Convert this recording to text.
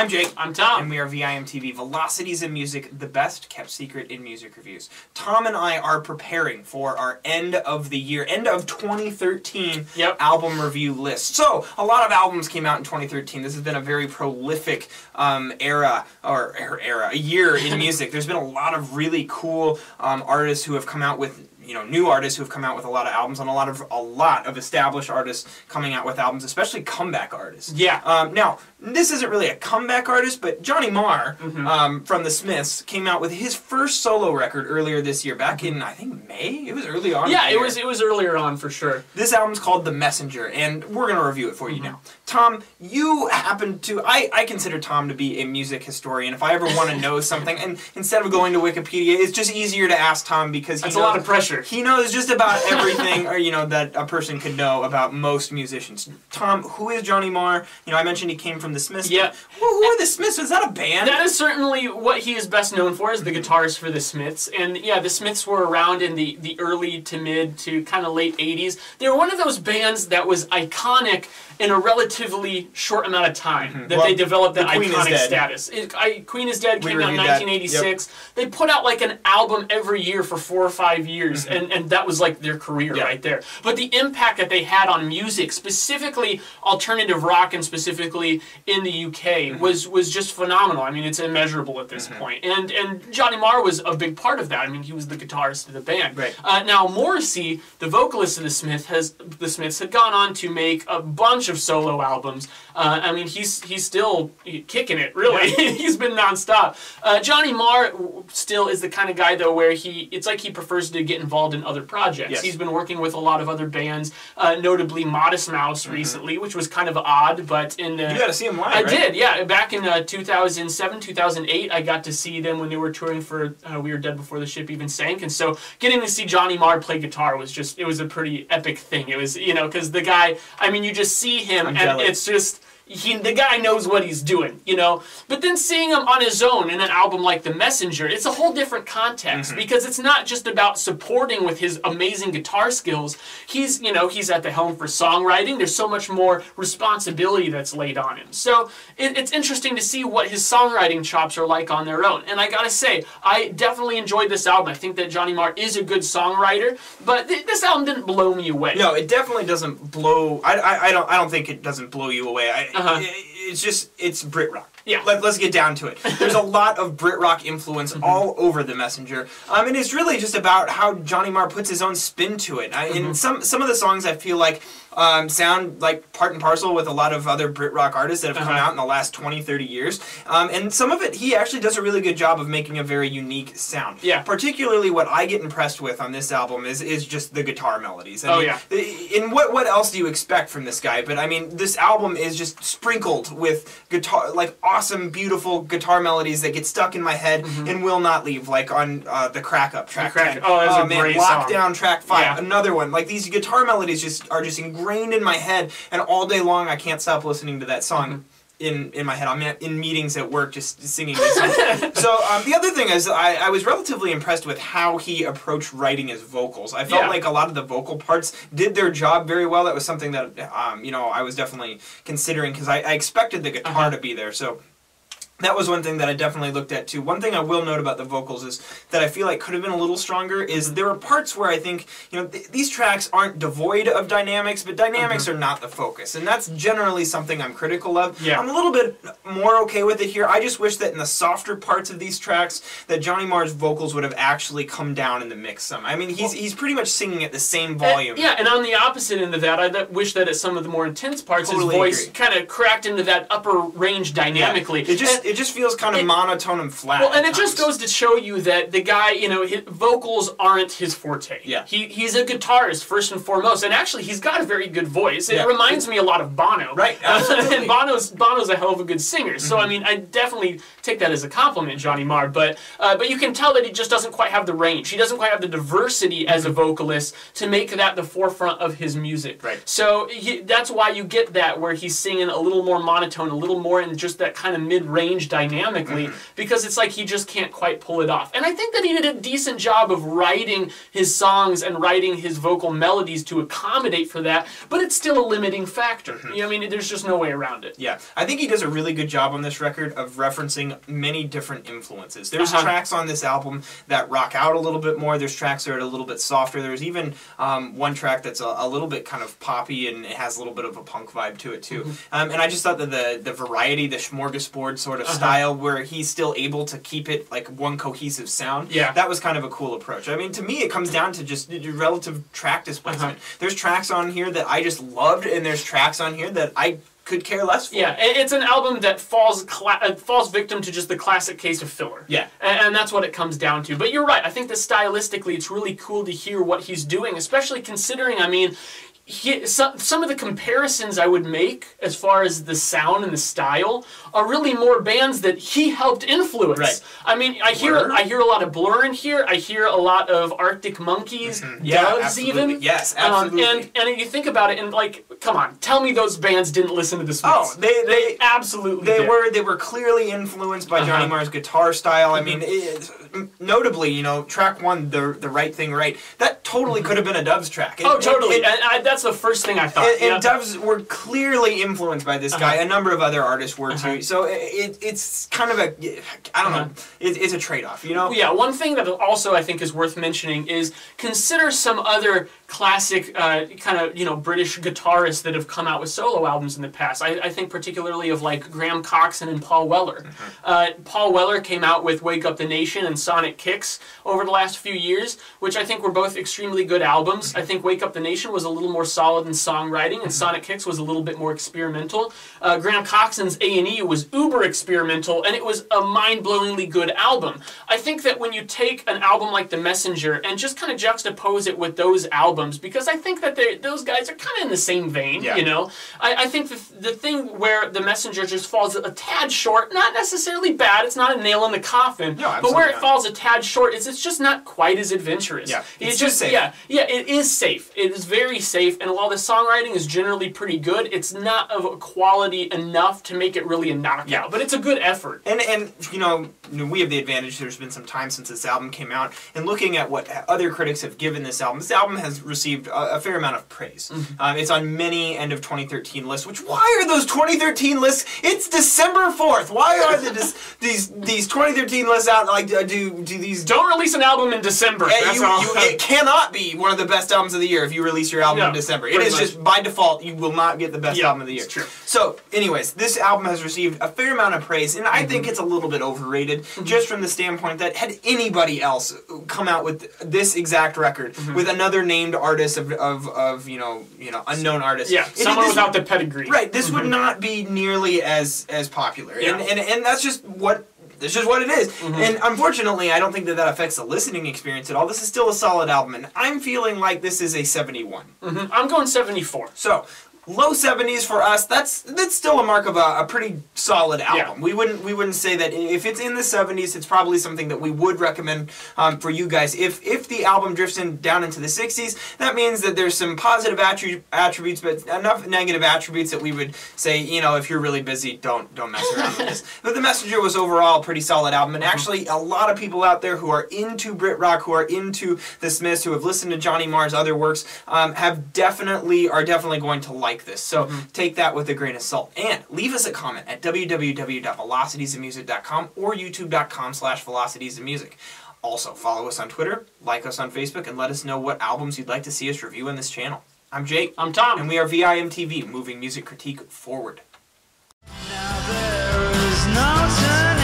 I'm Jake. I'm Tom. And we are VIMTV, Velocities in Music, the best kept secret in music reviews. Tom and I are preparing for our end of the year, end of 2013 album review list. So, a lot of albums came out in 2013. This has been a very prolific year in music. There's been a lot of really cool artists who have come out with new artists who have come out with a lot of albums, and a lot of established artists coming out with albums, especially comeback artists. Yeah. Now, this isn't really a comeback artist, but Johnny Marr from the Smiths came out with his first solo record earlier this year, back in, I think, May? It was early on. Yeah, it was earlier on for sure. This album's called The Messenger, and we're going to review it for you now. Tom, you happen to... I consider Tom to be a music historian. If I ever want to know something, and instead of going to Wikipedia, it's just easier to ask Tom because That's a lot of pressure. He knows just about everything, or that a person could know about most musicians. Tom, who is Johnny Marr? I mentioned he came from the Smiths. Yeah. Who are the Smiths? Is that a band? That is certainly what he is best known for, is the guitarist for the Smiths. And yeah, the Smiths were around in the early to mid to kind of late 80s. They were one of those bands that was iconic in a relatively short amount of time that they developed that iconic status. Queen is Dead came out in 1986. They put out like an album every year for 4 or 5 years, and that was like their career right there. But the impact that they had on music, specifically alternative rock and specifically in the UK, was just phenomenal. I mean, it's immeasurable at this point. And Johnny Marr was a big part of that. I mean, he was the guitarist of the band. Right. Now, Morrissey, the vocalist of the Smiths, had gone on to make a bunch of solo albums. I mean, he's still kicking it, really. He's been nonstop. Johnny Marr still is the kind of guy, though, where it's like he prefers to get involved in other projects. Yes. He's been working with a lot of other bands, notably Modest Mouse recently, which was kind of odd, but in the... You got to see him live, I did, yeah. Back in 2007, 2008, I got to see them when they were touring for We Were Dead Before the Ship Even Sank, and so getting to see Johnny Marr play guitar was just, it was a pretty epic thing. It was, because the guy, I mean, you just see him, and it's just... the guy knows what he's doing, But then seeing him on his own in an album like The Messenger, it's a whole different context because it's not just about supporting with his amazing guitar skills. He's at the helm for songwriting. There's so much more responsibility that's laid on him. So it's interesting to see what his songwriting chops are like on their own. And I gotta say, I definitely enjoyed this album. I think that Johnny Marr is a good songwriter, but this album didn't blow me away. No, it definitely doesn't blow. I don't think it doesn't blow you away. It's Brit rock. Yeah. Let's get down to it. There's a lot of Brit rock influence all over The Messenger. And it's really just about how Johnny Marr puts his own spin to it. In some of the songs I feel like sound like part and parcel with a lot of other Brit rock artists that have come out in the last 20, 30 years. And some of it, he actually does a really good job of making a very unique sound. Yeah. Particularly what I get impressed with on this album is just the guitar melodies. I mean, and what else do you expect from this guy? But I mean, this album is just sprinkled with guitar, like awesome, beautiful guitar melodies that get stuck in my head and will not leave, like on the Crack Up, track 10. Oh, that's a great song. Lockdown, track 5, another one. Like, these guitar melodies are just ingrained in my head, and all day long I can't stop listening to that song. In my head. I'm in meetings at work just singing this song. So the other thing is I was relatively impressed with how he approached writing his vocals. I felt like a lot of the vocal parts did their job very well. That was something that I was definitely considering because I expected the guitar to be there. So that was one thing that I definitely looked at too. One thing I will note about the vocals is that I feel like could have been a little stronger is there were parts where I think, these tracks aren't devoid of dynamics, but dynamics are not the focus. And that's generally something I'm critical of. Yeah. I'm a little bit more okay with it here. I just wish that in the softer parts of these tracks that Johnny Marr's vocals would have actually come down in the mix some. I mean, he's pretty much singing at the same volume. And on the opposite end of that, I wish that at some of the more intense parts his voice kind of cracked into that upper range dynamically. It just feels kind of monotone and flat. Well, and it just goes to show you that the guy, his vocals aren't his forte. Yeah. He's a guitarist first and foremost, and actually he's got a very good voice. It reminds me a lot of Bono. Right. Absolutely. And Bono's a hell of a good singer. So I mean, I definitely take that as a compliment, Johnny Marr. But you can tell that he just doesn't quite have the range. He doesn't quite have the diversity as a vocalist to make that the forefront of his music. Right. So that's why you get that where he's singing a little more monotone, a little more in just that kind of mid-range change dynamically because it's like he just can't quite pull it off. And I think that he did a decent job of writing his songs and writing his vocal melodies to accommodate for that, but it's still a limiting factor. You know, I mean, there's just no way around it. Yeah, I think he does a really good job on this record of referencing many different influences. There's tracks on this album that rock out a little bit more. There's tracks that are a little bit softer. There's even one track that's a little bit kind of poppy, and it has a little bit of a punk vibe to it too. And I just thought that the variety, the smorgasbord sort of style, where he's still able to keep it like one cohesive sound, that was kind of a cool approach. I mean, to me, it comes down to just relative track displacement. There's tracks on here that I just loved, and there's tracks on here that I could care less for. Yeah, it's an album that falls victim to just the classic case of filler. Yeah. And that's what it comes down to. But you're right, I think that stylistically it's really cool to hear what he's doing, especially considering, I mean, some of the comparisons I would make as far as the sound and the style are really more bands that he helped influence. Right. I mean, I hear a lot of Blur in here. I hear a lot of Arctic Monkeys, Yeah, Doves absolutely. even. Yes, absolutely. And you think about it, and like, come on, tell me those bands didn't listen to the Smiths. Oh, they absolutely did. They were clearly influenced by Johnny Marr's guitar style. I mean, notably, you know, track one, the Right Thing Right, that totally could have been a Doves track. Totally. That's the first thing I thought. And Doves were clearly influenced by this guy. A number of other artists were too. So it's kind of a, I don't know, it's a trade-off, you know? Yeah, one thing that also I think is worth mentioning is consider some other classic kind of, you know, British guitarists that have come out with solo albums in the past. I think particularly of like Graham Coxon and Paul Weller. Paul Weller came out with Wake Up the Nation and Sonic Kicks over the last few years, which I think were both extremely good albums. I think Wake Up the Nation was a little more solid in songwriting, and Sonic Kicks was a little bit more experimental. Graham Coxon's A&E was uber experimental, and it was a mind-blowingly good album. I think that when you take an album like The Messenger and just kind of juxtapose it with those albums, because I think that those guys are kind of in the same vein, you know? I think the thing where The Messenger just falls a tad short, not necessarily bad, it's not a nail in the coffin, but where it falls a tad short is it's just not quite as adventurous. Yeah, it's just safe. Yeah, it is safe. It is very safe, and while the songwriting is generally pretty good, it's not of a quality enough to make it really a knockout, but it's a good effort. And you know, we have the advantage, there's been some time since this album came out, and looking at what other critics have given this album has received a fair amount of praise. It's on many end of 2013 lists, which, why are those 2013 lists? It's December 4th. Why are these 2013 lists out? Like, do these... Don't release an album in December. It cannot be one of the best albums of the year if you release your album in December. It is just, by default, you will not get the best album of the year. True. So, anyways, this album has received a fair amount of praise, and I think it's a little bit overrated, just from the standpoint that had anybody else come out with this exact record, with another named artist of you know unknown artist, someone without the pedigree, right? This would not be nearly as popular, and that's just what. It's just what it is. And unfortunately, I don't think that affects the listening experience at all. This is still a solid album, and I'm feeling like this is a 71. I'm going 74. So, low 70s for us, that's still a mark of a pretty solid album. We wouldn't say that if it's in the 70s, it's probably something that we would recommend for you guys. If the album drifts down into the 60s, that means that there's some positive attributes, but enough negative attributes that we would say, you know, if you're really busy, don't mess around with this. But The Messenger was overall a pretty solid album, and actually a lot of people out there who are into Brit rock, who are into the Smiths, who have listened to Johnny Marr's other works, are definitely going to like this. So take that with a grain of salt. And leave us a comment at www.velocitiesandmusic.com or youtube.com/velocitiesandmusic. Also, follow us on Twitter, like us on Facebook, and let us know what albums you'd like to see us review on this channel. I'm Jake. I'm Tom. And we are VIMTV, moving music critique forward. Now there is no turning.